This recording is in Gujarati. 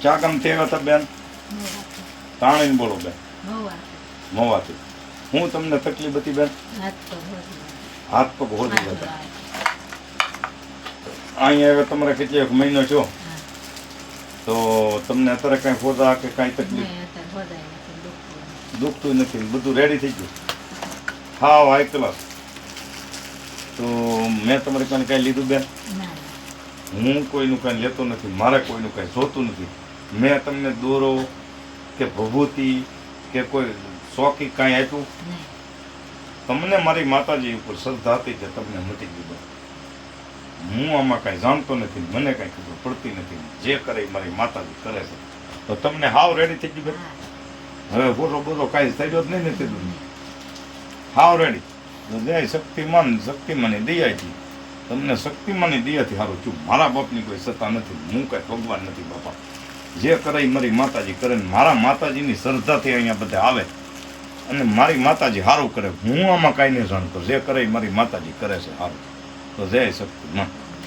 ક્યાં ગામથી આવ્યા હતા બેન? તાણીને બોલો બેન. મોવાથી. હું તમને તકલીફ હતી બેન? હાથ પગ હોદી જતા. અહીંયા આવ્યા તમારે કેટલી એક મહિનો છો તો તમને અત્યારે કઈ હોદા કે કઈ તકલીફ દુખતું નથી, બધું રેડી થઈ ગયું? હા હાઈ ક્લાસ. તો મેં તમારે કઈ કઈ લીધું બેન? હું કોઈનું કઈ લેતો નથી, મારે કોઈનું કઈ જોતું નથી. મેં તમને દોરો કે ભભૂતિ કે કોઈ શોખી કાંઈ આપ્યું? તમને મારી માતાજી ઉપર શ્રદ્ધા હતી કે તમને મટી ગયું. હું આમાં કાંઈ જાણતો નથી, મને કાંઈ ખબર પડતી નથી. જે કરે એ મારી માતાજી કરે છે. તો તમને હાવ રેડી થઈ ગયું? હવે બોલો બોલો કાંઈ થઈ ગયો જ નહીં ને કીધું? હાવ રેડી. જય શક્તિમાની દયાથી તમને શક્તિમાની દયાથી સારું છું. મારા બાપની કોઈ સત્તા નથી, હું કાંઈ ભગવાન નથી બાપા. જે કરે એ મારી માતાજી કરે. મારા માતાજીની શ્રદ્ધાથી અહીંયા બધા આવે અને મારી માતાજી સારું કરે. હું આમાં કાંઈ નહીં જાણતો. જે કરે એ મારી માતાજી કરે છે સારું. તો જય શક્તિમાન.